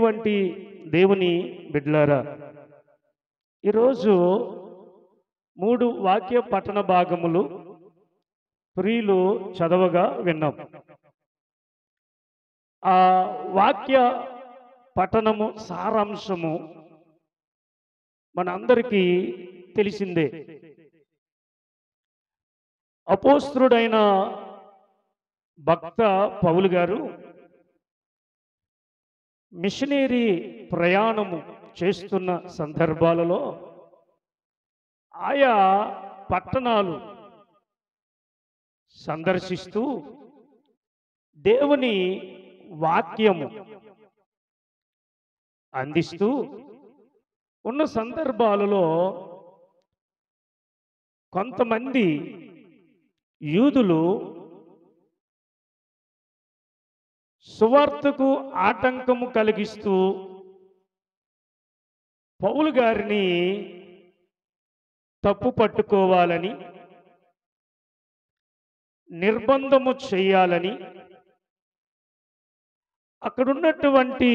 ప్రియమైనటువంటి దేవుని బిడ్డలారా, ఈరోజు 3 వాక్య పఠన భాగములు ప్రియులు చదవగా విన్నాం. ఆ వాక్య పఠనము సారాంశము మనందరికీ తెలిసిందే. అపోస్తలుడైన భక్త పౌలు గారు మిషనరీ ప్రయాణము చేస్తున్న సందర్భాలలో ఆయా పట్టణాలు సందర్శిస్తూ దేవుని వాక్యము అందిస్తూ ఉన్న సందర్భాలలో కొంతమంది యూదులు సువార్తకు ఆటంకము కలిగిస్తూ పౌలు గారిని తప్పు పట్టుకోవాలని, నిర్బంధము చేయాలని అక్కడున్నటువంటి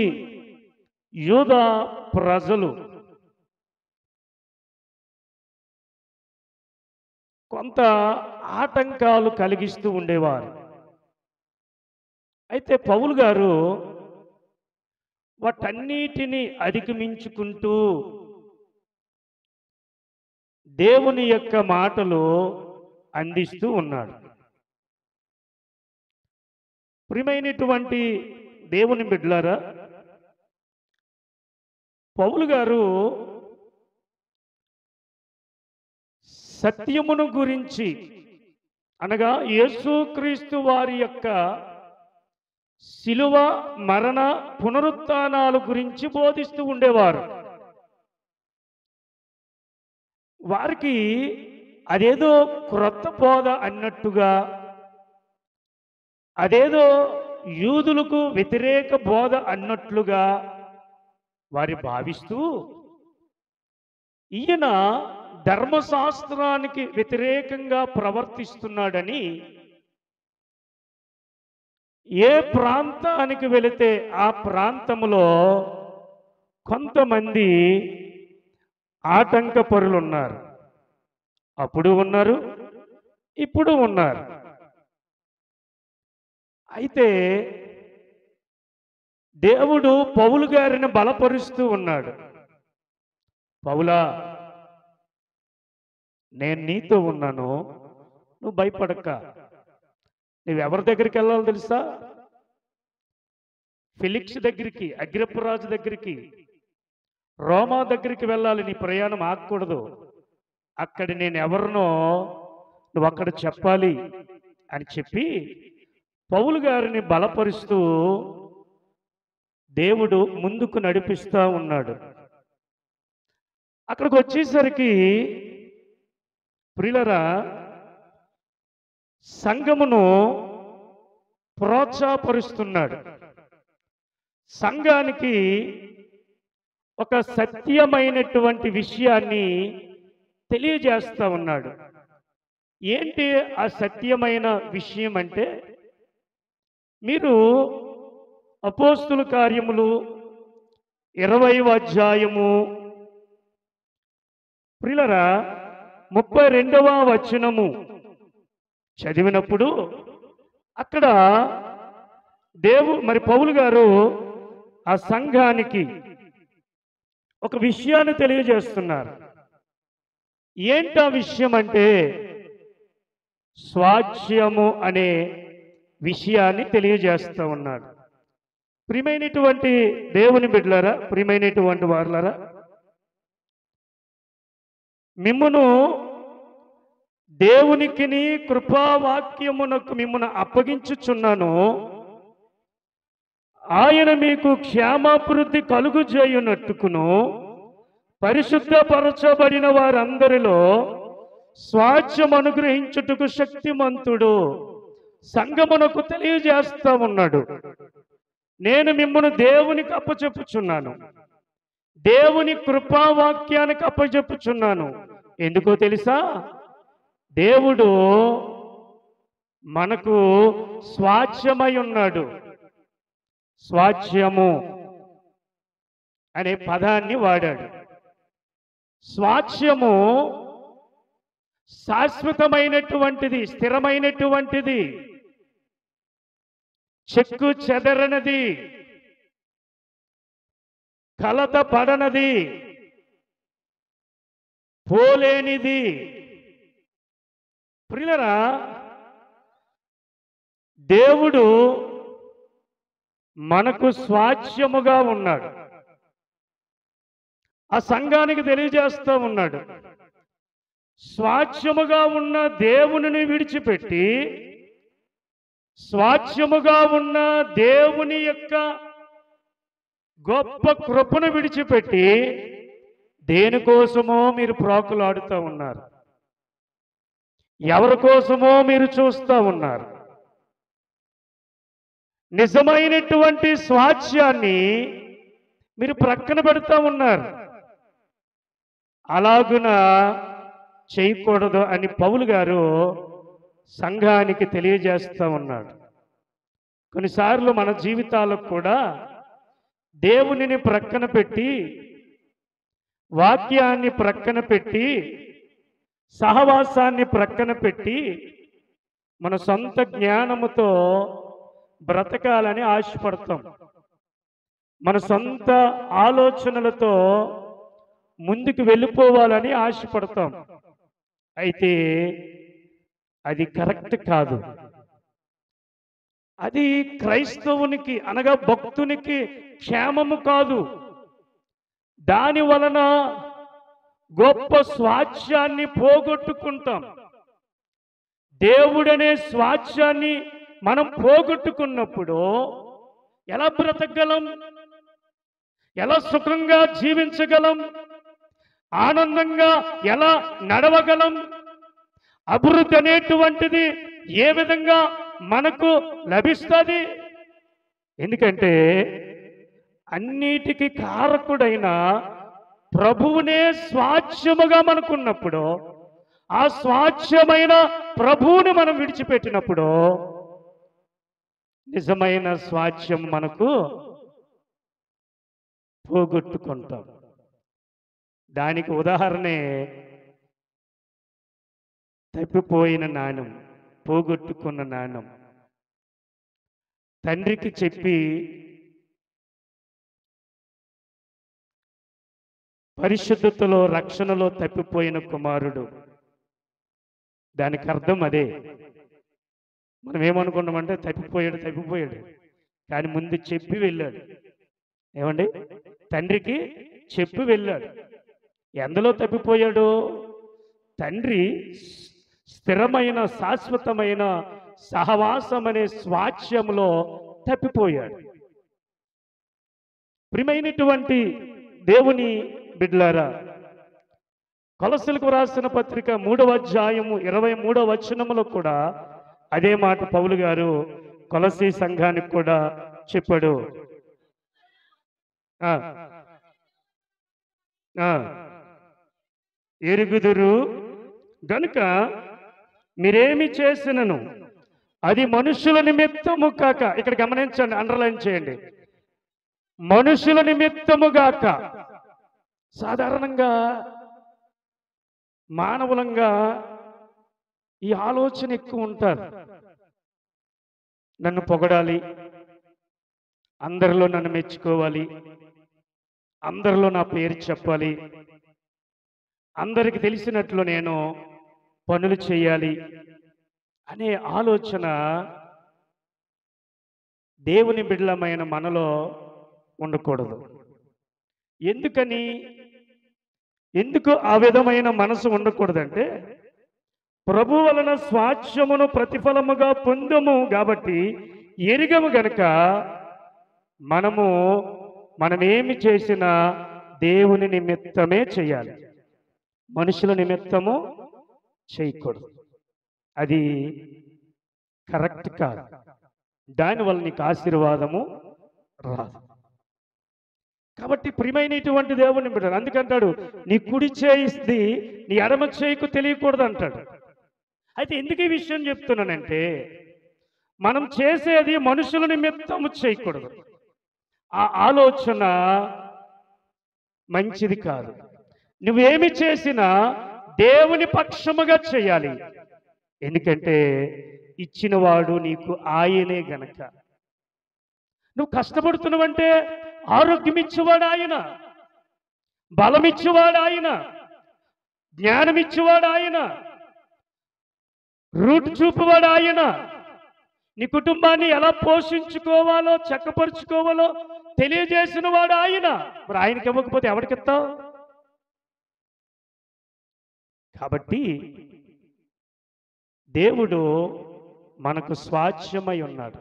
యూదా ప్రజలు కొంత ఆటంకాలు కలిగిస్తూ ఉండేవారు. అయితే పౌలు గారు వాటన్నిటినీ అధిగమించుకుంటూ దేవుని యొక్క మాటలు అందిస్తూ ఉన్నాడు. ప్రియమైనటువంటి దేవుని బిడ్డలారా, పౌలు గారు సత్యమును గురించి అనగా యేసుక్రీస్తు వారి యొక్క శిలువ మరణ పునరుత్థానాల గురించి బోధిస్తూ ఉండేవారు. వారికి అదేదో క్రొత్త బోధ అన్నట్టుగా, అదేదో యూదులకు వ్యతిరేక బోధ అన్నట్లుగా వారి భావిస్తూ, ఈయన ధర్మశాస్త్రానికి వ్యతిరేకంగా ప్రవర్తిస్తున్నాడని ఏ ప్రాంతానికి వెళితే ఆ ప్రాంతంలో కొంతమంది ఆటంకపరులు ఉన్నారు. అప్పుడు ఉన్నారు, ఇప్పుడు ఉన్నారు. అయితే దేవుడు పౌలు గారిని బలపరుస్తూ ఉన్నాడు. పౌలా, నేను నీతో ఉన్నాను, నువ్వు భయపడక. నువ్వెవరి దగ్గరికి వెళ్ళాలో తెలుసా? ఫెలిక్స్ దగ్గరికి, అగ్రిప్పరాజు దగ్గరికి, రోమా దగ్గరికి వెళ్ళాలి. నీ ప్రయాణం ఆగకూడదు. అక్కడ నేను ఎవరినో నువ్వు అక్కడ చెప్పాలి అని చెప్పి పౌలు గారిని బలపరుస్తూ దేవుడు ముందుకు నడిపిస్తూ ఉన్నాడు. అక్కడికి వచ్చేసరికి ప్రియులరా, సంఘమును ప్రోత్సాహపరుస్తున్నాడు. సంఘానికి ఒక సత్యమైనటువంటి విషయాన్ని తెలియజేస్తూ ఉన్నాడు. ఏంటి ఆ సత్యమైన విషయం అంటే, మీరు అపోస్తుల కార్యములు 20వ అధ్యాయము ప్రియులరా 32వ వచనము చదివినప్పుడు అక్కడ మరి పౌలు గారు ఆ సంఘానికి ఒక విషయాన్ని తెలియజేస్తున్నారు. ఏంటా విషయం అంటే, స్వాస్థ్యము అనే విషయాన్ని తెలియజేస్తూ ఉన్నాడు. ప్రియమైనటువంటి దేవుని బిడ్డలారా, ప్రియమైనటువంటి వారులారా, మిమ్మును దేవునికిని కృపావాక్యమునకు మిమ్మును అప్పగించుచున్నాను. ఆయన మీకు క్షేమాభివృద్ధి కలుగుజేయునట్టుకును పరిశుద్ధపరచబడిన వారందరిలో స్వాస్థ్యం అనుగ్రహించుటకు శక్తిమంతుడు సంఘమునకు తెలియజేస్తా ఉన్నాడు. నేను మిమ్మును దేవునికి అప్పచెప్పుచున్నాను, దేవుని కృపావాక్యానికి అప్పచెప్పుచున్నాను. ఎందుకో తెలుసా? దేవుడు మనకు స్వాస్థ్యమై ఉన్నాడు. స్వాస్థ్యము అనే పదాన్ని వాడాడు. స్వాస్థ్యము శాశ్వతమైనటువంటిది, స్థిరమైనటువంటిది, చెక్కు చెదరనది, కలత పడనది, పోలేనిది. ప్రియులరా, దేవుడు మనకు స్వాస్థ్యముగా ఉన్నాడు. ఆ సంఘానికి తెలియజేస్తూ ఉన్నాడు, స్వాస్థ్యముగా ఉన్న దేవునిని విడిచిపెట్టి, స్వాస్థ్యముగా ఉన్న దేవుని యొక్క గొప్ప కృపను విడిచిపెట్టి దేనికోసమో మీరు ప్రాకులాడుతూ ఉన్నారు, ఎవరి కోసమో మీరు చూస్తూ ఉన్నారు. నిజమైనటువంటి స్వాస్థ్యాన్ని మీరు ప్రక్కన పెడతా ఉన్నారు. అలాగున చేయకూడదు అని పౌలు గారు సంఘానికి తెలియజేస్తూ ఉన్నాడు. కొన్నిసార్లు మన జీవితాలకు కూడా దేవునిని ప్రక్కన పెట్టి, వాక్యాన్ని ప్రక్కన పెట్టి, సహవాసాన్ని ప్రక్కన పెట్టి, మన సొంత జ్ఞానముతో బ్రతకాలని ఆశపడతాం. మన సొంత ఆలోచనలతో ముందుకు వెళ్ళిపోవాలని ఆశపడతాం. అయితే అది కరెక్ట్ కాదు. అది క్రైస్తవునికి అనగా భక్తునికి క్షేమము కాదు. దాని వలన గొప్ప స్వాస్థ్యాన్ని పోగొట్టుకుంటాం. దేవుడనే స్వాస్థ్యాన్ని మనం పోగొట్టుకున్నప్పుడు ఎలా బ్రతకగలం? ఎలా సుఖంగా జీవించగలం? ఆనందంగా ఎలా నడవగలం? అభివృద్ధి అనేటువంటిది ఏ విధంగా మనకు లభిస్తుంది? ఎందుకంటే అన్నిటికీ కారకుడైన ప్రభువునే స్వాస్థ్యముగా మనకున్నప్పుడు, ఆ స్వాస్థ్యమైన ప్రభువుని మనం విడిచిపెట్టినప్పుడు నిజమైన స్వాస్థ్యం మనకు పోగొట్టుకుంటాం. దానికి ఉదాహరణే తప్పిపోయిన నాణ్యం, పోగొట్టుకున్న నాణ్యం. తండ్రికి చెప్పి పరిశుద్ధతలో, రక్షణలో తప్పిపోయిన కుమారుడు. దానికి అర్థం అదే. మనం ఏమనుకున్నామంటే తప్పిపోయాడు, కానీ ముందు చెప్పి వెళ్ళాడు. ఏమండి? తండ్రికి చెప్పి వెళ్ళాడు. ఎందులో తప్పిపోయాడు? తండ్రి స్థిరమైన శాశ్వతమైన సహవాసం అనే స్వాస్థ్యంలో తప్పిపోయాడు. ప్రియమైనటువంటి దేవుని బిడ్డలారా, కొలస్సీలకు రాసిన పత్రిక 3వ అధ్యాయము 23వ వచనములో కూడా అదే మాట పౌలు గారు కొలస్సీ సంఘానికి కూడా చెప్పాడు. ఎరుగుదురు గనుక మీరేమి చేసినను అది మనుషుల నిమిత్తము కాక, ఇక్కడ గమనించండి, అండర్లైన్ చేయండి, మనుషుల నిమిత్తము గాక. సాధారణంగా మానవులంగా ఈ ఆలోచన ఎక్కువ ఉంటారు. నన్ను పొగడాలి, అందరిలో నన్ను మెచ్చుకోవాలి, అందరిలో నా పేరు చెప్పాలి, అందరికి తెలిసినట్లు నేను పనులు చేయాలి అనే ఆలోచన దేవుని బిడ్డలమైన మనలో ఉండకూడదు. ఎందుకు ఆ విధమైన మనసు ఉండకూడదంటే, ప్రభు వలన స్వాస్థ్యమును ప్రతిఫలముగా పొందము కాబట్టి ఎరిగము గనుక మనమేమి చేసినా దేవుని నిమిత్తమే చేయాలి, మనుషుల నిమిత్తము చేయకూడదు. అది కరెక్ట్ కాదు. దానివల్ల నీకు ఆశీర్వాదము రాదు. కాబట్టి ప్రియమైనటువంటి దేవుని బిడ్డలు అందుకంటాడు, నీ కుడి చేయిస్తే నీ ఎడమ చేయికు తెలియకూడదు అంటాడు. అయితే ఎందుకు ఈ విషయం చెప్తున్నానంటే, మనం చేసేది మనుషుల నిమిత్తము చేయకూడదు. ఆ ఆలోచన మంచిది కాదు. నువ్వేమి చేసినా దేవుని పక్షముగా చేయాలి. ఎందుకంటే ఇచ్చినవాడు నీకు ఆయనే గనక. నువ్వు కష్టపడుతున్నావంటే ఆరోగ్యం ఇచ్చేవాడు ఆయన, బలం ఇచ్చేవాడు ఆయన, జ్ఞానం ఇచ్చేవాడు ఆయన, రూట్ చూపువాడు ఆయన. నీ కుటుంబాన్ని ఎలా పోషించుకోవాలో చక్కపరుచుకోవాలో తెలియజేసిన వాడు ఆయన. మరి ఆయనకి ఇవ్వకపోతే ఎవరికిస్తావు? కాబట్టి దేవుడు మనకు స్వాస్థ్యమై ఉన్నాడు.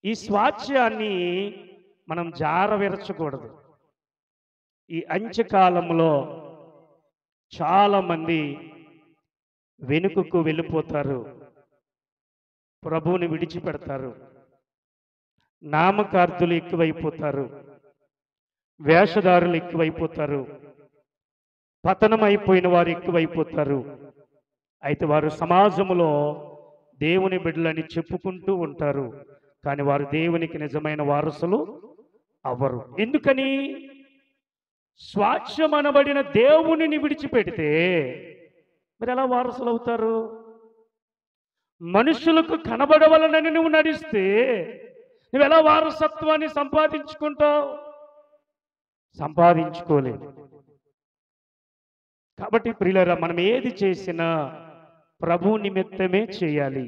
ఈ స్వాస్థ్యాన్ని మనం జారవిరచకూడదు. ఈ అంత్యకాలంలో చాలామంది వెనుకకు వెళ్ళిపోతారు, ప్రభువుని విడిచిపెడతారు. నామకార్థులు ఎక్కువైపోతారు, వేషధారులు ఎక్కువైపోతారు, పతనం అయిపోయిన వారు ఎక్కువైపోతారు. అయితే వారు సమాజంలో దేవుని బిడ్డలని చెప్పుకుంటూ ఉంటారు, కానీ వారు దేవునికి నిజమైన వారసులు అవ్వరు. ఎందుకని? స్వాస్థ్యం అనబడిన దేవునిని విడిచిపెడితే మరి ఎలా వారసులు అవుతారు? మనుషులకు కనబడవలనని నువ్వు నడిస్తే నువ్వు ఎలా వారసత్వాన్ని సంపాదించుకుంటావు? సంపాదించుకోలేవు. కాబట్టి ప్రియులారా, మనం ఏది చేసినా ప్రభు నిమిత్తమే చేయాలి.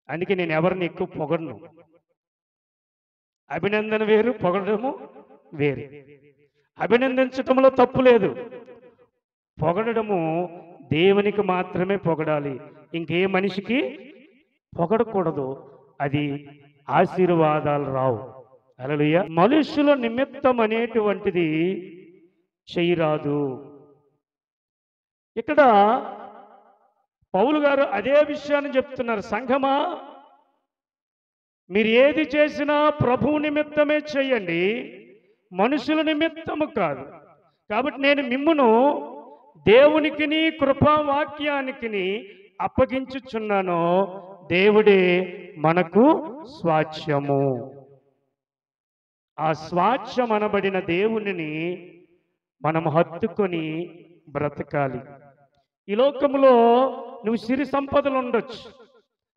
అందుకే నేను ఎవరిని ఎక్కువ పొగడను. అభినందన వేరు, పొగడము వేరు. అభినందించటంలో తప్పు లేదు. పొగడము దేవునికి మాత్రమే పొగడాలి, ఇంకే మనిషికి పొగడకూడదు. అది ఆశీర్వాదాలు రావు. హల్లెలూయా. మనుషుల నిమిత్తం అనేటువంటిది చేయరాదు. ఇక్కడ పౌలు గారు అదే విషయాన్ని చెప్తున్నారు. సంఘమా, మీరు ఏది చేసినా ప్రభువు నిమిత్తమే చేయండి, మనుషుల నిమిత్తము కాదు. కాబట్టి నేను మిమ్మును దేవునికిని కృపావాక్యానికిని అప్పగించుచున్నాను. దేవుడే మనకు స్వాస్థ్యము. ఆ స్వాస్థ్యం అనబడిన దేవునిని మనం హత్తుకొని బ్రతకాలి. ఈ లోకములో నువ్వు సిరి సంపదలు ఉండొచ్చు,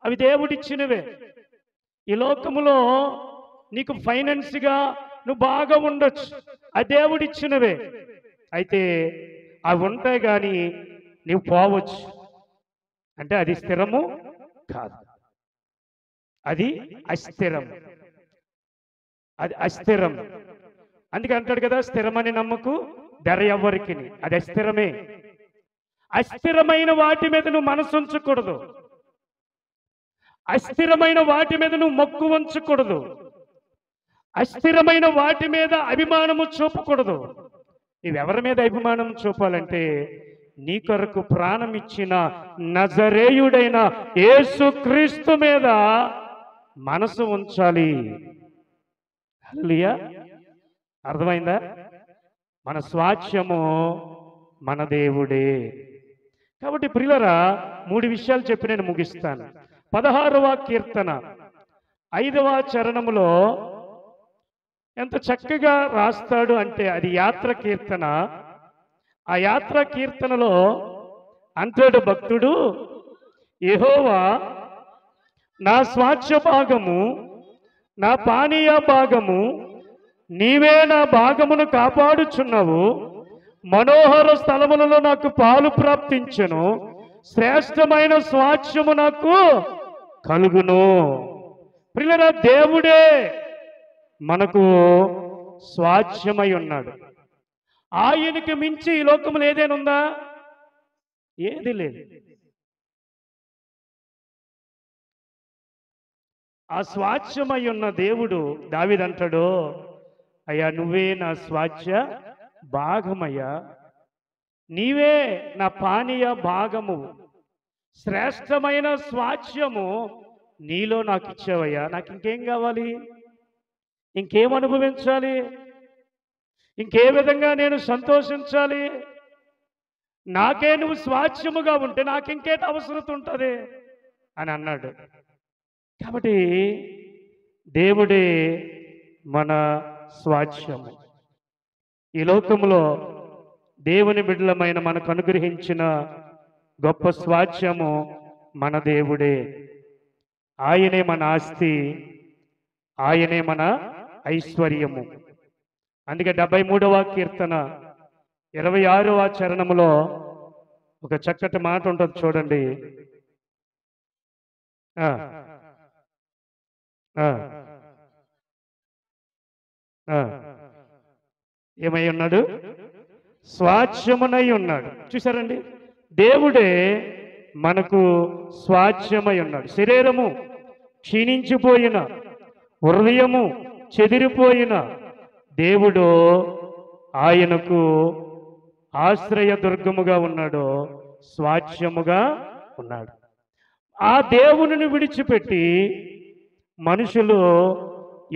అవి దేవుడిచ్చినవే. ఈ లోకములో నీకు ఫైనాన్స్గా నువ్వు బాగా ఉండొచ్చు, అది దేవుడిచ్చినవే. అయితే అవి ఉంటాయి కానీ నువ్వు పోవచ్చు అంటే అది స్థిరము కాదు, అది అస్థిరం. అది అస్థిరం. అందుకే అంటాడు కదా, స్థిరమని నమ్మకు ధర ఎవ్వరికి. అది అస్థిరమే. అస్థిరమైన వాటి మీద నువ్వు మనసు ఉంచకూడదు, అస్థిరమైన వాటి మీద నువ్వు మొక్కు ఉంచకూడదు, అస్థిరమైన వాటి మీద అభిమానము చూపకూడదు. నీవెవరి మీద అభిమానం చూపాలంటే నీ కొరకు ప్రాణం ఇచ్చిన నజరేయుడైన యేసుక్రీస్తు మీద మనసు ఉంచాలి. హల్లెలూయా. అర్థమైందా? మన స్వాస్థ్యము మన దేవుడే. కాబట్టి ప్రియులారా, 3 విషయాలు చెప్పి నేను ముగిస్తాను. 16వ కీర్తన 5వ చరణములో ఎంత చక్కగా రాస్తాడు అంటే అది యాత్ర కీర్తన. ఆ యాత్ర కీర్తనలో అంటాడు భక్తుడు, యెహోవా నా స్వాస్థ్య భాగము, నా పానీయ భాగము, నీవే నా భాగమును కాపాడుచున్నావు. మనోహర స్థలములలో నాకు పాలు ప్రాప్తించెను, శ్రేష్టమైన స్వాస్థ్యము నాకు కలుగును. ప్రియులారా, దేవుడే మనకు స్వాస్థ్యమై ఉన్నాడు. ఆయనకి మించి ఈ లోకములు ఏదైనా ఉందా? ఏది లేదు. ఆ స్వాస్థ్యమై ఉన్న దేవుడు దావీదంటాడు, అయ్యా నువ్వే నా స్వాస్థ్య భాగమయ్యా, నీవే నా పానీయ భాగము, శ్రేష్టమైన స్వాస్థ్యము నీలో నాకు ఇచ్చావయ్యా. నాకు ఇంకేం కావాలి? ఇంకేం అనుభవించాలి? ఇంకే విధంగా నేను సంతోషించాలి? నాకే నువ్వు స్వాస్థ్యముగా ఉంటే నాకింకేట అవసరం ఉంటుంది అని అన్నాడు. కాబట్టి దేవుడే మన స్వాస్థ్యము. ఈ లోకంలో దేవుని బిడ్డలమైన మనకు అనుగ్రహించిన గొప్ప స్వాస్థ్యము మన దేవుడే. ఆయనే మన ఆస్తి, ఆయనే మన ఐశ్వర్యము. అందుకే 73వ కీర్తన 26వ చరణములో ఒక చక్కటి మాట ఉంటుంది చూడండి. ఆ ఆ ఆ ఏమై ఉన్నాడు? స్వాస్థ్యమునై ఉన్నాడు. చూసారండి, దేవుడే మనకు స్వాస్థ్యమై ఉన్నాడు. శరీరము క్షీణించిపోయిన, హృదయము చెదిరిపోయిన దేవుడు ఆయనకు ఆశ్రయ దుర్గముగా ఉన్నాడు, స్వాస్థ్యముగా ఉన్నాడు. ఆ దేవునిని విడిచిపెట్టి మనుషులు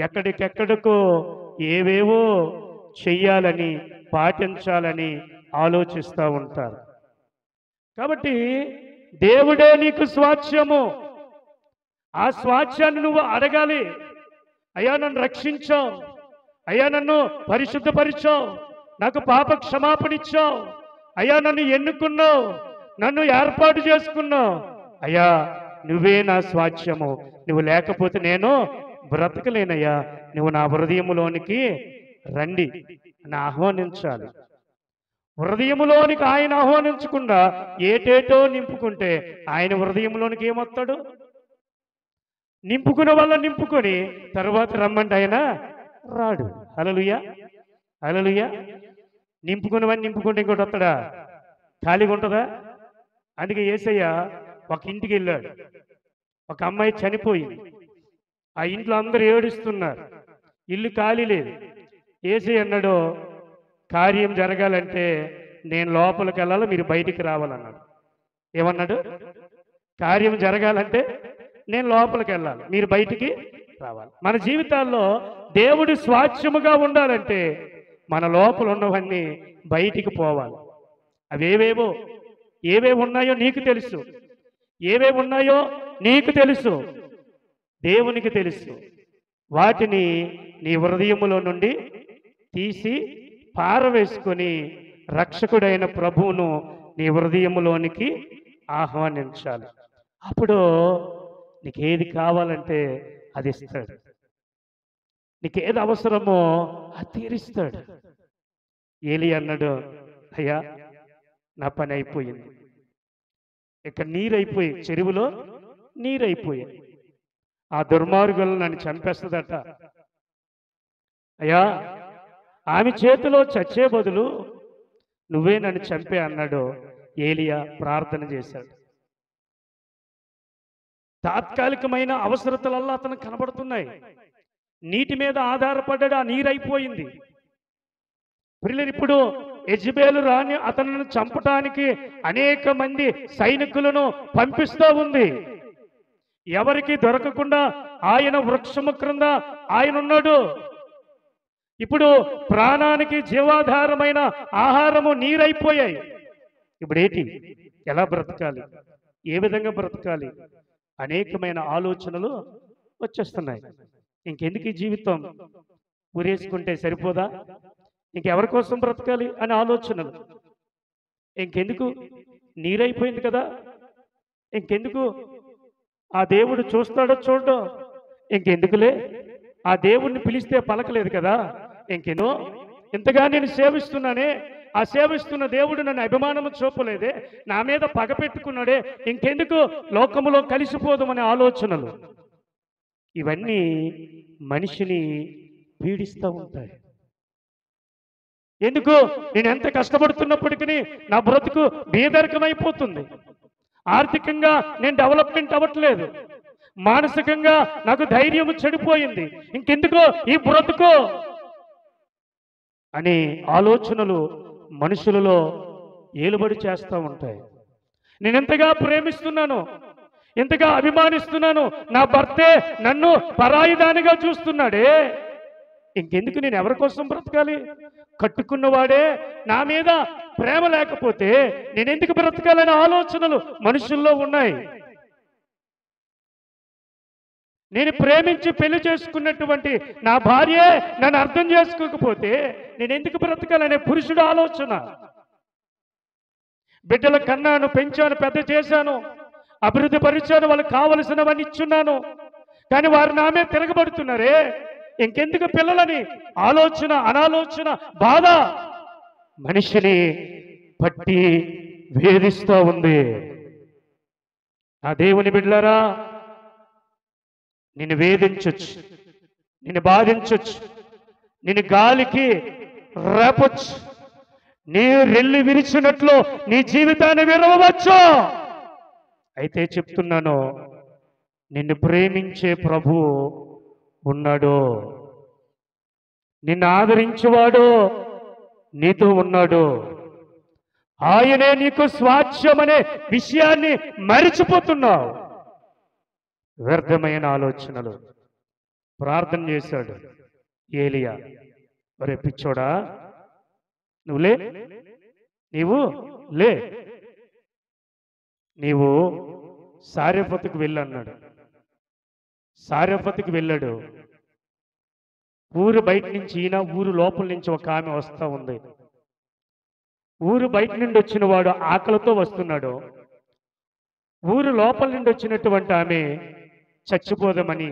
ఎక్కడికెక్కడికో ఏవేవో చెయ్యాలని, పాటించాలని ఆలోచిస్తూ ఉంటారు. కాబట్టి దేవుడే నీకు స్వాస్థ్యము. ఆ స్వాస్థ్యాన్ని నువ్వు అడగాలి. అయ్యా నన్ను రక్షించావు, అయ్యా నన్ను పరిశుద్ధపరిచావు, నాకు పాప క్షమాపణ ఇచ్చావు, అయ్యా నన్ను ఎన్నుకున్నావు, నన్ను ఏర్పాటు చేసుకున్నావు, అయ్యా నువ్వే నా స్వాస్థ్యము, నువ్వు లేకపోతే నేను బ్రతకలేనయ్యా, నువ్వు నా హృదయములోనికి రండి అని ఆహ్వానించాలి. హృదయములోనికి ఆయన ఆహ్వానించకుండా ఏటేటో నింపుకుంటే ఆయన హృదయంలోనికి ఏమొస్తాడు? నింపుకునే వల్ల నింపుకొని తర్వాత రమ్మంటే ఆయన రాడు. హల్లెలూయా, హల్లెలూయా. నింపుకునేవన్నీ నింపుకుంటే ఇంకోటి వస్తాడా? ఖాళీగా ఉంటుందా? అందుకే యేసయ్య ఒక ఇంటికి వెళ్ళాడు. ఒక అమ్మాయి చనిపోయింది. ఆ ఇంట్లో అందరూ ఏడుస్తున్నారు. ఇల్లు ఖాళీ లేదు. యేసయ్య అన్నాడు, కార్యం జరగాలంటే నేను లోపలికి వెళ్ళాలి, మీరు బయటికి రావాలన్నాడు. ఏమన్నాడు? కార్యం జరగాలంటే నేను లోపలికి వెళ్ళాలి, మీరు బయటికి రావాలి. మన జీవితాల్లో దేవుడి స్వాస్థ్యముగా ఉండాలంటే మన లోపల ఉన్నవన్నీ బయటికి పోవాలి. అవేవేవో ఏవేవి ఉన్నాయో నీకు తెలుసు, ఏవేవి ఉన్నాయో నీకు తెలుసు, దేవునికి తెలుసు. వాటిని నీ హృదయములో నుండి తీసి పారవేసుకొని రక్షకుడైన ప్రభువును నీ హృదయములోనికి ఆహ్వానించాలి. అప్పుడు నీకేది కావాలంటే అది ఇస్తాడు, నీకేది అవసరమో అది తీరుస్తాడు. ఏలి అన్నాడు, అయ్యా నా పని అయిపోయింది, ఇక్కడ నీరైపోయి, చెరువులో నీరైపోయింది, ఆ దుర్మార్గులను నన్ను చంపేస్తుందట. అయ్యా ఆమె చేతిలో చచ్చే బదులు నువ్వే నన్ను చంపే అన్నాడు. ఏలియా ప్రార్థన చేశాడు. తాత్కాలికమైన అవసరతలల్లో అతను కనబడుతున్నాయి. నీటి మీద ఆధారపడ్డాడు, ఆ నీరైపోయింది. పిల్లలు ఇప్పుడు యెజబెలు రాణి అతను చంపటానికి అనేక మంది సైనికులను పంపిస్తూ ఉంది. ఎవరికి దొరకకుండా ఆయన వృక్షము క్రింద ఆయన ఉన్నాడు. ఇప్పుడు ప్రాణానికి జీవాధారమైన ఆహారము నీరైపోయాయి. ఇప్పుడు ఏంటి? ఎలా బ్రతకాలి, ఏ విధంగా బ్రతకాలి, అనేకమైన ఆలోచనలు వచ్చేస్తున్నాయి. ఇంకెందుకు ఈ జీవితం, ఊరేసుకుంటే సరిపోదా, ఇంకెవరి కోసం బ్రతకాలి అనే ఆలోచనలు. ఇంకెందుకు, నీరైపోయింది కదా, ఇంకెందుకు, ఆ దేవుడు చూస్తాడో చూడో, ఇంకెందుకులే, ఆ దేవుణ్ణి పిలిస్తే పలకలేదు కదా, ఇంకెన్నో ఇంతగా నేను సేవిస్తున్నానే, ఆ సేవిస్తున్న దేవుడు నన్ను అభిమానము చూపలేదే, నా మీద పగ పెట్టుకున్నాడే, ఇంకెందుకు లోకములో కలిసిపోదామనే ఆలోచనలు. ఇవన్నీ మనిషిని పీడిస్తూ ఉంటాయి. ఎందుకు? నేను ఎంత కష్టపడుతున్నప్పటికీ నా బ్రతుకు బీదరికమైపోతుంది. ఆర్థికంగా నేను డెవలప్మెంట్ అవ్వట్లేదు, మానసికంగా నాకు ధైర్యం చెడిపోయింది, ఇంకెందుకో ఈ బ్రతుకు అనే ఆలోచనలు మనుషులలో ఏలుబడి చేస్తూ ఉంటాయి. నేను ఎంతగా ప్రేమిస్తున్నాను, ఎంతగా అభిమానిస్తున్నాను, నా భర్తే నన్ను పరాయిదానిగా చూస్తున్నాడే, ఇంకెందుకు నేను ఎవరి కోసం బ్రతకాలి? కట్టుకున్నవాడే నా మీద ప్రేమ లేకపోతే నేను ఎందుకు బ్రతకాలనే ఆలోచనలు మనుషుల్లో ఉన్నాయి. నేను ప్రేమించి పెళ్లి చేసుకున్నటువంటి నా భార్యే నన్ను అర్థం చేసుకోకపోతే నేను ఎందుకు బ్రతకాలనే పురుషుడు ఆలోచన. బిడ్డల కన్నాను, పెంచాను, పెద్ద చేశాను, అభివృద్ధి పరిచాను, వాళ్ళకి కావలసినవన్నీ ఇచ్చున్నాను, కానీ వారు నామే తిరగబడుతున్నారే, ఇంకెందుకు పిల్లలని ఆలోచన, అనాలోచన, బాధ మనిషిని పట్టి వేధిస్తూ ఉంది. ఆ దేవుని బిడ్డలారా, నిన్ను వేధించొచ్చు, నిన్ను బాధించొచ్చు, నిన్ను గాలికి రేపొచ్చు, నీ రెల్లి విరిచినట్లు నీ జీవితాన్ని విరవవచ్చు. అయితే చెప్తున్నాను, నిన్ను ప్రేమించే ప్రభువు ఉన్నాడు, నిన్ను ఆదరించేవాడు నీతో ఉన్నాడు. ఆయనే నీకు స్వాస్థ్యం అనే విషయాన్ని మరిచిపోతున్నావు. వ్యర్థమైన ఆలోచనలు. ప్రార్థన చేశాడు ఏలియా, ఒరే పిచ్చోడా, నువ్వు లే, నీవు సారెఫతుకు వెళ్ళన్నాడు. సారెఫతుకు వెళ్ళాడు. ఊరు బయట నుంచి ఈయన, ఊరు లోపల నుంచి ఒక ఆమె వస్తూ ఉంది. ఊరు బయట నుండి వచ్చిన వాడు ఆకలితో వస్తున్నాడు. ఊరు లోపల నుండి వచ్చినటువంటి ఆమె చచ్చిపోదామని,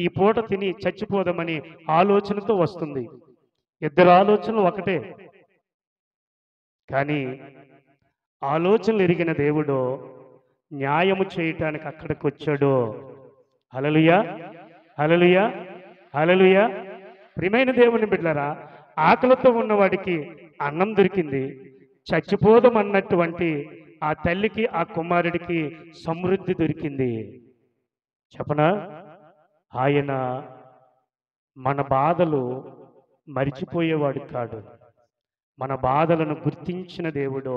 ఈ పూట తిని చచ్చిపోదామని ఆలోచనతో వస్తుంది. ఇద్దరు ఆలోచనలు ఒకటే, కానీ ఆలోచనలు ఎరిగిన దేవుడు న్యాయము చేయటానికి అక్కడికి వచ్చాడు. హల్లెలూయా, హల్లెలూయా, హల్లెలూయా. ప్రియమైన దేవుని బిడ్డలారా, ఆకలితో ఉన్నవాడికి అన్నం దొరికింది. చచ్చిపోదామన్నటువంటి ఆ తల్లికి, ఆ కుమారుడికి సమృద్ధి దొరికింది. చెప్పనా, ఆయన మన బాధలు మరిచిపోయేవాడు కాడు. మన బాధలను గుర్తించిన దేవుడు,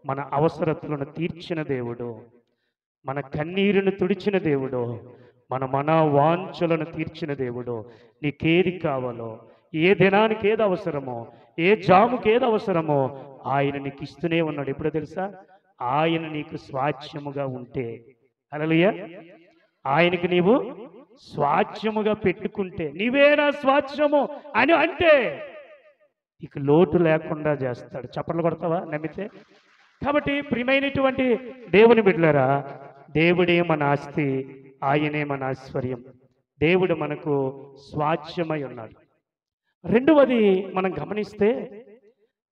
మన అవసరతలను తీర్చిన దేవుడు, మన కన్నీరును తుడిచిన దేవుడు, మన వాంఛలను తీర్చిన దేవుడు. నీకేది కావాలో, ఏ దినానికి ఏది అవసరమో, ఏ జాముకి ఏది అవసరమో ఆయన నీకు ఇస్తూనే ఉన్నాడు. ఎప్పుడో తెలుసా, ఆయన నీకు స్వాస్థ్యముగా ఉంటే. హల్లెలూయా. ఆయనకి నీవు స్వాస్థ్యముగా పెట్టుకుంటే, నీవే నా స్వాస్థ్యము అని అంటే ఇక లోటు లేకుండా చేస్తాడు. చప్పట్లు కొడతావా నమ్మితే? కాబట్టి ప్రియమైనటువంటి దేవుని బిడ్డలారా, దేవుడే మన ఆస్తి, ఆయనే మన ఐశ్వర్యం. దేవుడు మనకు స్వాస్థ్యమై ఉన్నాడు. రెండవది మనం గమనిస్తే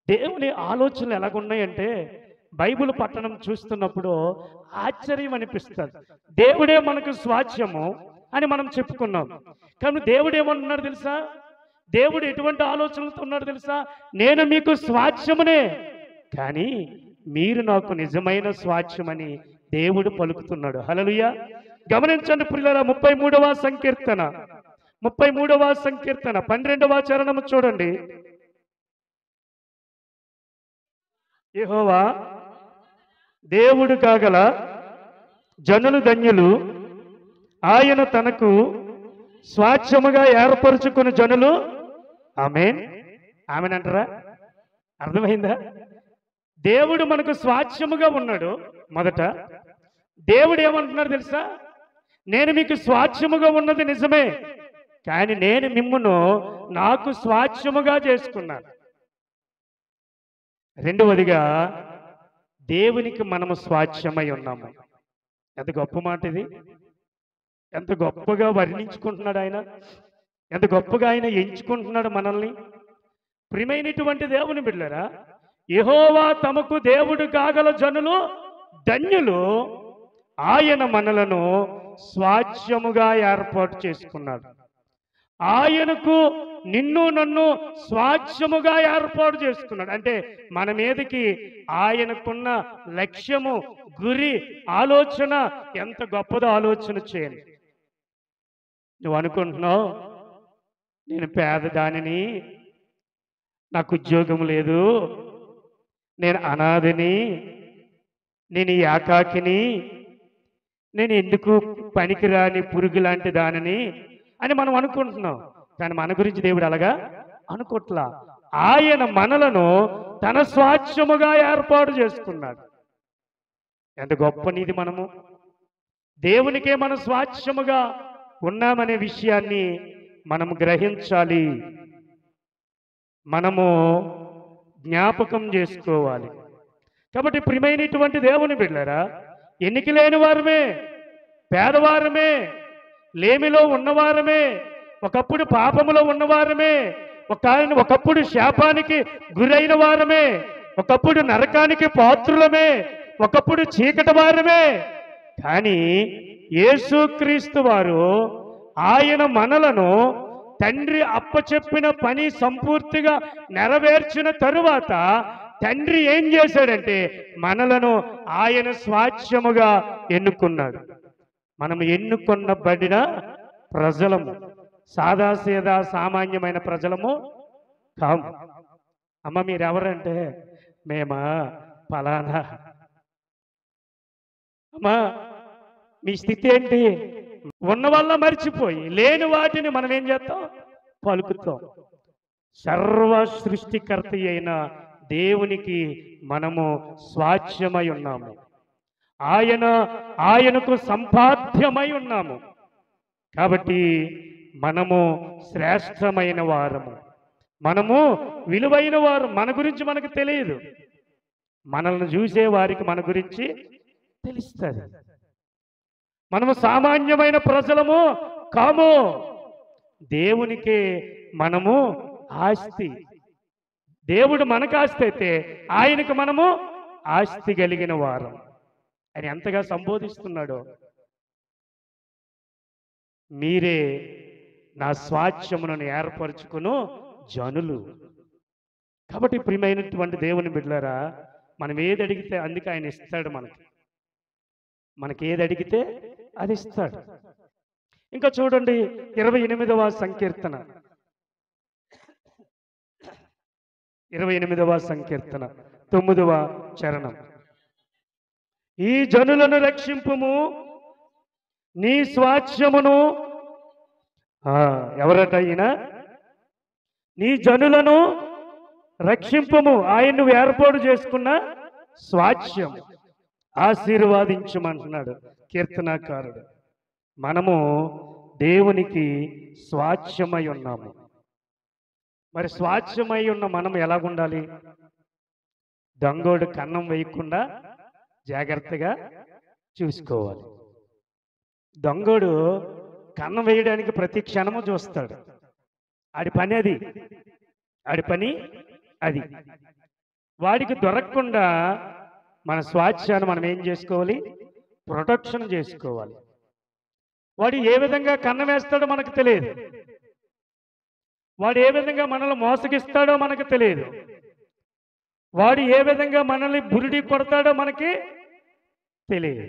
దేవుని ఆలోచనలు ఎలాగున్నాయంటే, బైబిల్ పట్టణం చూస్తున్నప్పుడు ఆశ్చర్యం అనిపిస్తుంది. దేవుడే మనకు స్వాస్థ్యము అని మనం చెప్పుకున్నాం, కానీ దేవుడు ఏమన్నాడు తెలుసా? దేవుడు ఎటువంటి ఆలోచనలతో ఉన్నాడు తెలుసా? నేను మీకు స్వాస్థ్యమునే, కానీ మీరు నాకు నిజమైన స్వాస్థ్యమని దేవుడు పలుకుతున్నాడు. హల్లెలూయా. గమనించండి ప్రియులారా, 33వ సంకీర్తన 12వ చరణము చూడండి. యెహోవా దేవుడు కాగల జనులు ధన్యులు, ఆయన తనకు స్వాస్థ్యముగా ఏర్పరుచుకుని జనులు. ఆమేన్, ఆమేన్ అంటారా? అర్థమైందా? దేవుడు మనకు స్వాస్థ్యముగా ఉన్నాడు. మొదట దేవుడు ఏమంటున్నాడు తెలుసా? నేను మీకు స్వాస్థ్యముగా ఉన్నది నిజమే, కానీ నేను మిమ్మును నాకు స్వాస్థ్యముగా చేసుకున్నాను. రెండవదిగా, దేవునికి మనము స్వాస్థ్యమై ఉన్నాము. ఎంత గొప్ప మాట ఇది! ఎంత గొప్పగా వర్ణించుకుంటున్నాడు ఆయన, ఎంత గొప్పగా ఆయన ఎంచుకుంటున్నాడు మనల్ని. ప్రియమైనటువంటి దేవుని బిడ్డలారా, యెహోవా తమకు దేవుడు కాగల జనులు ధన్యులు, ఆయన మనలను స్వాస్థ్యముగా ఏర్పాటు చేసుకున్నాడు. ఆయనకు నిన్ను నన్ను స్వాస్థ్యముగా ఏర్పాటు చేసుకున్నాడు. అంటే మన మీదకి ఆయనకున్న లక్ష్యము, గురి, ఆలోచన ఎంత గొప్పదో ఆలోచన చేయండి. నువ్వు అనుకుంటున్నావు, నేను పేదదానిని, నాకు ఉద్యోగం లేదు, నేను అనాథని, నేను ఏకాకిని, నేను ఎందుకు పనికిరాని పురుగు లాంటి దానిని అని మనం అనుకుంటున్నాం. కానీ మన గురించి దేవుడు అలాగా అనుకోట్లా. ఆయన మనలను తన స్వాస్థ్యముగా ఏర్పాటు చేసుకున్నాడు. ఎంత గొప్ప నీది! మనము దేవునికే మన స్వాస్థ్యముగా ఉన్నామనే విషయాన్ని మనం గ్రహించాలి, మనము జ్ఞాపకం చేసుకోవాలి. కాబట్టి ప్రియమైనటువంటి దేవుని బిడ్డలారా, ఎన్నిక లేని వారమే, పేదవారమే, లేమిలో ఉన్నవారమే, ఒకప్పుడు పాపములో ఉన్నవారమే, ఒకప్పుడు శాపానికి గురైన వారమే, ఒకప్పుడు నరకానికి పాత్రులమే, ఒకప్పుడు చీకటి వారమే. కానీ యేసుక్రీస్తు వారు ఆయన మనలను తండ్రి అప్పచెప్పిన పని సంపూర్తిగా నెరవేర్చిన తరువాత తండ్రి ఏం చేశాడంటే మనలను ఆయన స్వాస్థ్యముగా ఎన్నుకున్నాడు. మనం ఎన్నుకొనబడిన ప్రజలము, సాదాసీదా సామాన్యమైన ప్రజలము కాము. అమ్మ మీరెవరంటే మేమా ఫలానా. అమ్మా మీ స్థితి ఏంటి? ఉన్న వల్ల మర్చిపోయి లేని వాటిని మనం ఏం చేస్తాం? పలుకుతాం. సర్వ సృష్టికర్త అయిన దేవునికి మనము స్వాస్థ్యమై ఉన్నాము. ఆయనకు సంపాద్యమై ఉన్నాము. కాబట్టి మనము శ్రేష్టమైన వారము, మనము విలువైన వారు. మన గురించి మనకు తెలియదు, మనల్ని చూసే వారికి మన గురించి తెలుస్తుంది. మనము సామాన్యమైన ప్రజలము కాము. దేవునికి మనము ఆస్తి. దేవుడు మనకు ఆస్తి అయితే ఆయనకు మనము ఆస్తి కలిగిన వారం. ఆయన ఎంతగా సంబోధిస్తున్నాడో, మీరే నా స్వాస్థ్యమును ఏర్పరచుకును జనులు. కాబట్టి ప్రియమైనటువంటి దేవుని బిడ్డలారా, మనం ఏది అడిగితే అందుకే ఆయన ఇస్తాడు. మనకి ఏది అడిగితే అది ఇస్తాడు. ఇంకా చూడండి 28వ సంకీర్తన, 28వ సంకీర్తన 9వ చరణం. ఈ జనులను రక్షింపుము, నీ స్వాస్థ్యమును. ఎవరట ఈయన? నీ జనులను రక్షింపుము, ఆయన్ను ఏర్పాటు చేసుకున్న స్వాస్థ్యం ఆశీర్వాదించమంటున్నాడు కీర్తనాకారుడు. మనము దేవునికి స్వాస్థ్యమై ఉన్నాము. మరి స్వాస్థ్యమై ఉన్న మనం ఎలాగుండాలి? దొంగోడు కన్నం వేయకుండా జాగ్రత్తగా చూసుకోవాలి. దొంగోడు కన్నం వేయడానికి ప్రతి క్షణము చూస్తాడు. ఆడి పని అది. వాడికి దొరకకుండా మన స్వాస్థ్యాన్ని మనం ఏం చేసుకోవాలి? ప్రొటెక్షన్ చేసుకోవాలి. వాడు ఏ విధంగా కన్నం వేస్తాడో మనకు తెలియదు, వాడు ఏ విధంగా మనల్ని మోసగిస్తాడో మనకు తెలియదు, వాడు ఏ విధంగా మనల్ని బురిడి కొడతాడో మనకి తెలియదు.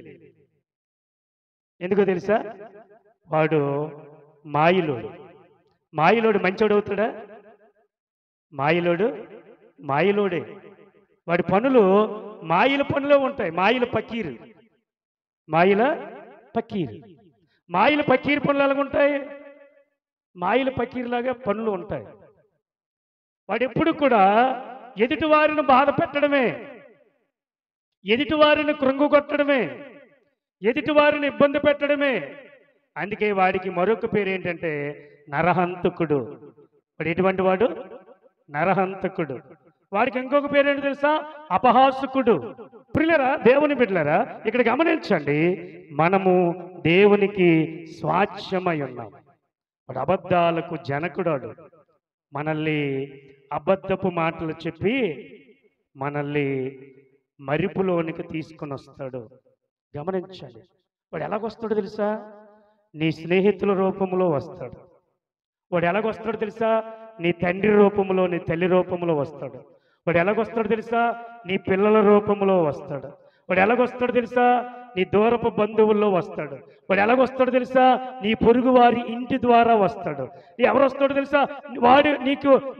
ఎందుకో తెలుసా? వాడు మాయలోడు మంచోడు అవుతాడా? మాయలోడే. వాడి పనులు మాయల పనులే ఉంటాయి. మాయల పకీరు పనులు ఎలాగుంటాయి? మాయల పకీరులాగా పనులు ఉంటాయి. వాడు ఎప్పుడు కూడా ఎదుటివారిని బాధ పెట్టడమే, ఎదుటివారిని కృంగుకొట్టడమే, ఎదుటివారిని ఇబ్బంది పెట్టడమే. అందుకే వాడికి మరొక పేరు ఏంటంటే నరహంతకుడు. వాడు ఎటువంటి వాడు? నరహంతకుడు. వాడికి ఇంకొక పేరు ఏంటి తెలుసా? అపహాసకుడు. ప్రియులరా, దేవుని బిడ్డలారా, ఇక్కడ గమనించండి, మనము దేవునికి స్వాస్థ్యమై ఉన్నాం. వాడు అబద్ధాలకు జనకుడాడు. మనల్ని అబద్ధపు మాటలు చెప్పి మనల్ని మరిపులోనికి తీసుకొని వస్తాడు. గమనించండి, వాడు ఎలాగొస్తాడో తెలుసా? నీ స్నేహితుల రూపంలో వస్తాడు. వాడు ఎలాగొస్తాడో తెలుసా? నీ తండ్రి రూపంలో, నీ తల్లి రూపంలో వస్తాడు. వాడు ఎలాగొస్తాడో తెలుసా? నీ పిల్లల రూపంలో వస్తాడు. వాడు ఎలాగొస్తాడో తెలుసా? నీ దూరపు బంధువుల్లో వస్తాడు. వాడు ఎలాగొస్తాడో తెలుసా? నీ పొరుగు వారి ఇంటి ద్వారా వస్తాడు. ఎవరు వస్తాడో తెలుసా? వాడు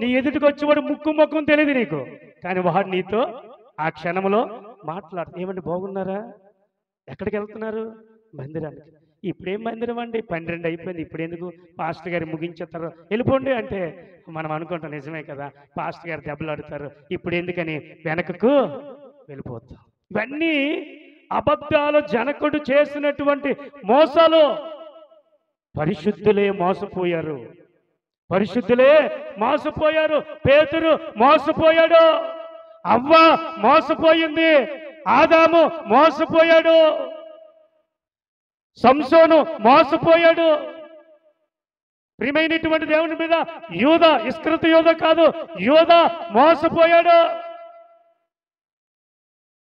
నీ ఎదుటికి వచ్చి వాడు ముఖం తెలియదు నీకు, కానీ వాడు నీతో ఆ క్షణంలో మాట్లాడు. ఏమండి బాగున్నారా? ఎక్కడికి వెళ్తున్నారు? మందిరానికి. ఇప్పుడేం మందిరం అండి, 12 అయిపోయింది, ఇప్పుడు ఎందుకు? పాస్టర్ గారు ముగించేస్తారు, వెళ్ళిపోండి అంటే మనం అనుకుంటాం నిజమే కదా, పాస్టర్ గారు దెబ్బలు ఆడుతారు, ఇప్పుడు ఎందుకని వెనకకు వెళ్ళిపోతాం. ఇవన్నీ అబద్ధాలు జనకుడు చేసినటువంటి మోసాలు. పరిశుద్ధులే మోసపోయారు. పరిశుద్ధులే మోసపోయారు. పేతురు మోసపోయాడు. అవ్వ మోసపోయింది. ఆదాము మోసపోయాడు. సంసోను మోసపోయాడు. ప్రియమైనటువంటి దేవుని మీద యూదా, ఇస్కరియోతు యూదా కాదు, యూదా మోసపోయాడు.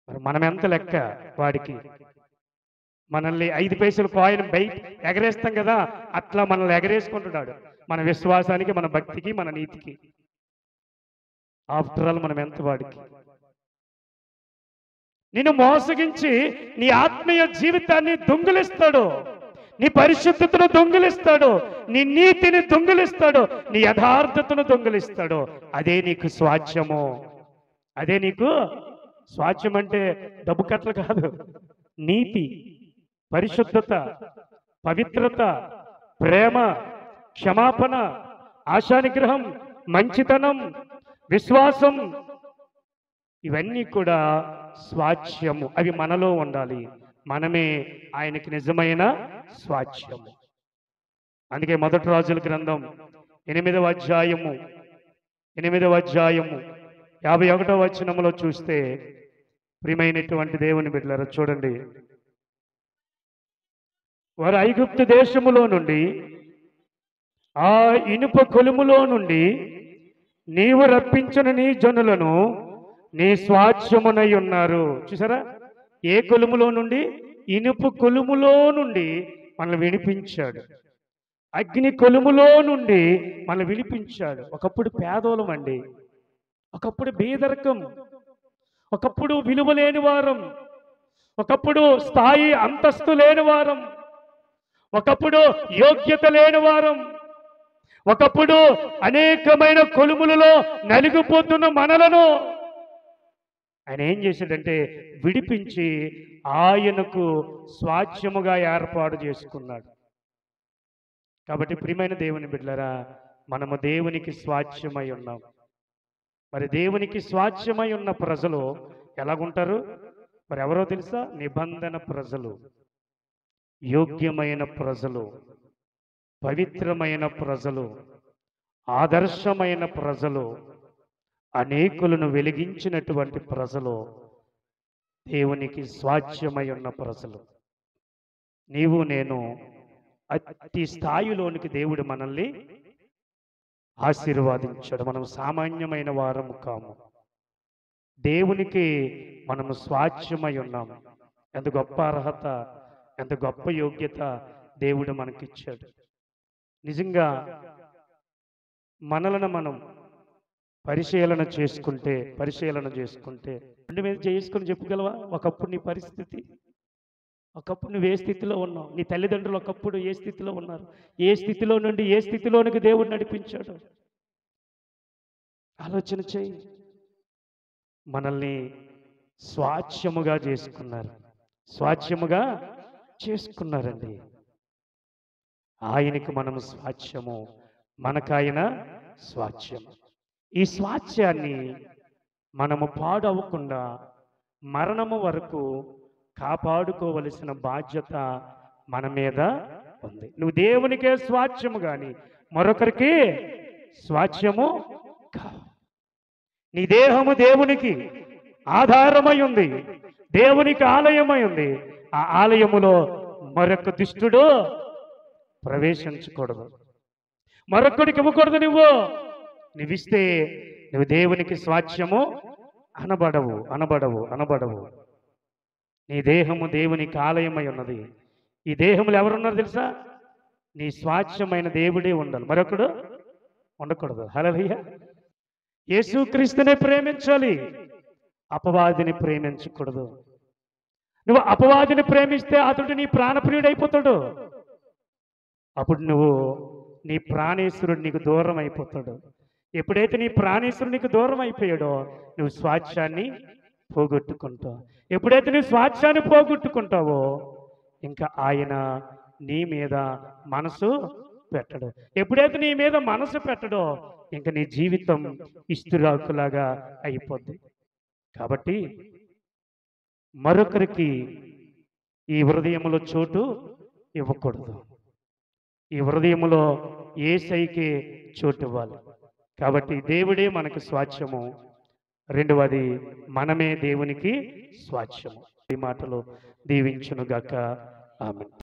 మరి మనం ఎంత లెక్క వాడికి? మనల్ని 5 పైసలు కాయిన్ బయట ఎగరేస్తాం కదా, అట్లా మనల్ని ఎగరేసుకుంటున్నాడు. మన విశ్వాసానికి, మన భక్తికి, మన నీతికి. ఆఫ్టర్ ఆల్ మనం ఎంత వాడికి? నిన్ను మోసగించి నీ ఆత్మీయ జీవితాన్ని దొంగిలిస్తాడు. నీ పరిశుద్ధతను దొంగిలిస్తాడు. నీ నీతిని దొంగిలిస్తాడు. నీ యథార్థతను దొంగిలిస్తాడు. అదే నీకు స్వాస్థ్యము. అదే నీకు స్వాస్థ్యం. అంటే డబ్బు కట్టలు కాదు. నీతి, పరిశుద్ధత, పవిత్రత, ప్రేమ, క్షమాపణ, ఆశానిగ్రహం, మంచితనం, విశ్వాసం, ఇవన్నీ కూడా స్వాస్థ్యము. అవి మనలో ఉండాలి. మనమే ఆయనకి నిజమైన స్వాస్థ్యము. అందుకే మొదటి రాజుల గ్రంథం 8వ అధ్యాయము 51వ వచనములో చూస్తే, ప్రియమైనటువంటి దేవుని బిడ్డలారా చూడండి, వారు ఐగుప్తు దేశములో నుండి, ఆ ఇనుప కొలుములో నుండి నీవు రప్పించిన నీ జనులను నీ స్వాస్థ్యమునై ఉన్నారు. చూసారా? ఏ కొలుములో నుండి? ఇనుప కొలుములో నుండి మనల్ని విడిపించాడు. అగ్ని కొలుములో నుండి మనల్ని విడిపించాడు. ఒకప్పుడు పేదోళం అండి, ఒకప్పుడు బీదరికం, ఒకప్పుడు విలువ లేని వారం, ఒకప్పుడు స్థాయి అంతస్తు లేని వారం, ఒకప్పుడు యోగ్యత లేని వారం, ఒకప్పుడు అనేకమైన కొలుములలో నలిగిపోతున్న మనలను ఆయన ఏం చేశాడంటే విడిపించి ఆయనకు స్వాస్థ్యముగా ఏర్పాటు చేసుకున్నాడు. కాబట్టి ప్రియమైన దేవుని బిడ్డలారా, మనము దేవునికి స్వాస్థ్యమై ఉన్నాం. మరి దేవునికి స్వాస్థ్యమై ఉన్న ప్రజలు ఎలాగుంటారు? మరి ఎవరో తెలుసా? నిబంధన ప్రజలు, యోగ్యమైన ప్రజలు, పవిత్రమైన ప్రజలు, ఆదర్శమైన ప్రజలు, అనేకులను వెలిగించినటువంటి ప్రజలు, దేవునికి స్వాస్థ్యమై ఉన్న ప్రజలు. నీవు నేను అతి స్థాయిలోనికి దేవుడు మనల్ని ఆశీర్వాదించాడు. మనం సామాన్యమైన వారము కాము. దేవునికి మనము స్వాస్థ్యమై ఉన్నాము. ఎంత గొప్ప అర్హత, ఎంత గొప్ప యోగ్యత దేవుడు మనకిచ్చాడు. నిజంగా మనలను మనం పరిశీలన చేసుకుంటే రెండు మీద చేసుకుని చెప్పగలవా? ఒకప్పుడు నీ పరిస్థితి, ఒకప్పుడు నువ్వు ఏ స్థితిలో ఉన్నావు? నీ తల్లిదండ్రులు ఒకప్పుడు ఏ స్థితిలో ఉన్నారు? ఏ స్థితిలో నుండి ఏ స్థితిలోనికి దేవుడు నడిపించాడు? ఆలోచన చేయి. మనల్ని స్వాస్థ్యముగా చేసుకున్నారండి. ఆయనకి మనము స్వాస్థ్యము, మనకాయన స్వాస్థ్యము. ఈ స్వాస్థ్యాన్ని మనము పాడవకుండా మరణము వరకు కాపాడుకోవలసిన బాధ్యత మన మీద ఉంది. నువ్వు దేవునికే స్వాస్థ్యము కానీ మరొకరికి స్వాస్థ్యము కావు. నీ దేహము దేవునికి ఆధారమై ఉంది, దేవునికి ఆలయమై ఉంది. ఆ ఆలయములో మరొక దుష్టుడు ప్రవేశించకూడదు, మరొక్కడికి ఇవ్వకూడదు. నువ్విస్తే నువ్వు దేవునికి స్వాస్థ్యము అనబడవు. నీ దేహము దేవునికి ఆలయమై ఉన్నది. ఈ దేహములు ఎవరున్నారు తెలుసా? నీ స్వాస్థ్యమైన దేవుడే ఉండాలి, మరొకడు ఉండకూడదు. హల్లెలూయా. యేసుక్రీస్తునే ప్రేమించాలి, అపవాదిని ప్రేమించకూడదు. నువ్వు అపవాదిని ప్రేమిస్తే అతడు నీ ప్రాణప్రియుడైపోతాడు. అప్పుడు నువ్వు నీ ప్రాణేశ్వరుడు నీకు దూరం అయిపోతాడు. ఎప్పుడైతే నీ ప్రాణేశ్వరుడు నీకు దూరం అయిపోయాడో నువ్వు స్వాస్థ్యాన్ని పోగొట్టుకుంటావు. ఎప్పుడైతే నువ్వు స్వాస్థ్యాన్ని పోగొట్టుకుంటావో ఇంకా ఆయన నీ మీద మనసు పెట్టడు. ఎప్పుడైతే నీ మీద మనసు పెట్టడో ఇంకా నీ జీవితం ఇస్తురాకులాగా అయిపోద్ది. కాబట్టి మరొకరికి ఈ హృదయంలో చోటు ఇవ్వకూడదు. ఈ హృదయములో యేసయ్యకే చోటు ఇవ్వాలి. కాబట్టి దేవుడే మనకు స్వాస్థ్యము, రెండవది మనమే దేవునికి స్వాస్థ్యము. ఈ మాటలు దీవించునుగాక. ఆమేన్.